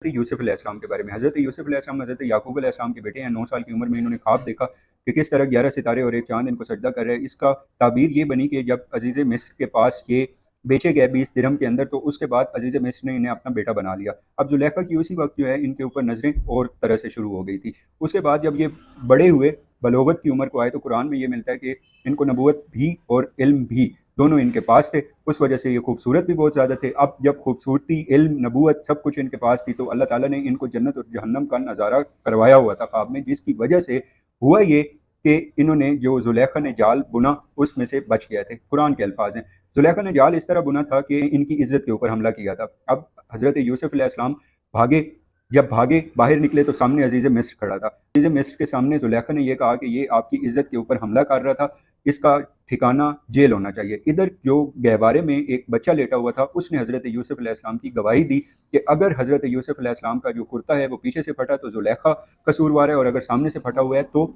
یوسف علیہ السلام کے بارے میں۔ حضرت یوسف علیہ السلام حضرت یعقوب علیہ السلام کے بیٹے ہیں۔ 9 سال کی عمر میں انہوں نے خواب دیکھا کہ کس طرح 11 ستارے اور ایک چاند ان کو سجدہ کر رہے ہیں۔ اس کا تعبیر یہ بنی کہ جب عزیز مصر کے پاس یہ بیچے گئے 20 درہم کے اندر، تو اس کے بعد عزیز مصر نے انہیں اپنا بیٹا بنا لیا۔ اب زلیخا کی اسی وقت جو ہے ان کے اوپر نظریں اور طرح سے شروع ہو گئی تھی۔ اس کے بعد جب یہ بڑے ہوئے، بلوغت کی عمر کو آئے، تو قرآن میں یہ ملتا ہے کہ ان کو نبوت بھی اور علم بھی دونوں ان کے پاس تھے۔ اس وجہ سے یہ خوبصورت بھی بہت زیادہ تھے۔ اب جب خوبصورتی، علم، نبوت سب کچھ ان کے پاس تھی، تو اللہ تعالیٰ نے ان کو جنت اور جہنم کا نظارہ کروایا ہوا تھا خواب میں، جس کی وجہ سے ہوا یہ کہ انہوں نے جو زلیخا نے جال بنا اس میں سے بچ گئے تھے۔ قرآن کے الفاظ ہیں، زلیخا نے جال اس طرح بنا تھا کہ ان کی عزت کے اوپر حملہ کیا تھا۔ اب حضرت یوسف علیہ السلام بھاگے، جب بھاگے باہر نکلے تو سامنے عزیز مصر کھڑا تھا۔ عزیز مصر کے سامنے زلیخا نے یہ کہا کہ یہ آپ کی عزت کے اوپر حملہ کر رہا تھا، اس کا ٹھکانہ جیل ہونا چاہیے۔ ادھر جو گہوارے میں ایک بچہ لیٹا ہوا تھا، اس نے حضرت یوسف علیہ السلام کی گواہی دی کہ اگر حضرت یوسف علیہ السلام کا جو کرتا ہے وہ پیچھے سے پھٹا تو زلیخا قصوروار ہے، اور اگر سامنے سے پھٹا ہوا ہے تو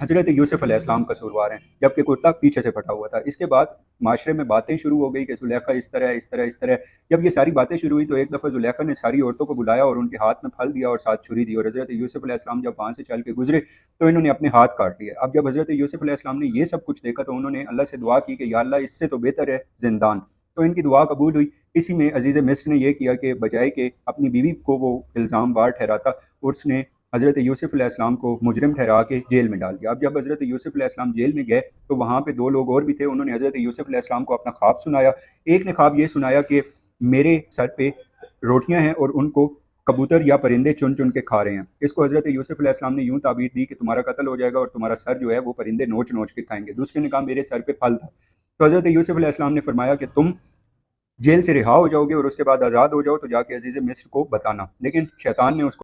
حضرت یوسف علیہ السلام قصوروار ہیں، جبکہ کرتا پیچھے سے پھٹا ہوا تھا۔ اس کے بعد معاشرے میں باتیں شروع ہو گئی کہ زلیخا اس طرح اس طرح اس طرح۔ جب یہ ساری باتیں شروع ہوئی تو ایک دفعہ زلیخا نے ساری عورتوں کو بلایا اور ان کے ہاتھ میں پھل دیا اور ساتھ چھری دی، اور حضرت یوسف علیہ السلام جب وہاں سے چل کے گزرے تو انہوں نے اپنے ہاتھ کاٹ لیے۔ اب جب حضرت یوسف علیہ السلام نے یہ سب کچھ دیکھا تو انہوں نے اللہ سے دعا کی کہ یا اللہ اس سے تو بہتر ہے زندان۔ تو ان کی دعا قبول ہوئی۔ اسی میں عزیز مصر نے یہ کیا کہ بجائے کہ اپنی بیوی کو وہ الزام بار ٹھہراتا، اس نے حضرت یوسف علیہ السلام کو مجرم ٹھہرا کے جیل میں ڈال دیا۔ اب جب حضرت یوسف علیہ السلام جیل میں گئے تو وہاں پہ 2 لوگ اور بھی تھے، انہوں نے حضرت یوسف علیہ السلام کو اپنا خواب سنایا۔ ایک نے خواب یہ سنایا کہ میرے سر پہ روٹیاں ہیں اور ان کو کبوتر یا پرندے چن چن کے کھا رہے ہیں۔ اس کو حضرت یوسف علیہ السلام نے یوں تعبیر دی کہ تمہارا قتل ہو جائے گا اور تمہارا سر جو ہے وہ پرندے نوچ نوچ کے کھائیں گے۔ دوسرے نے کہا میرے سر پہ پھل تھا۔ تو حضرت یوسف علیہ السلام نے فرمایا کہ تم جیل سے رہا ہو جاؤ گے اور اس کے بعد آزاد ہو جاؤ تو جا کے عزیز مصر کو بتانا، لیکن شیطان نے اس کو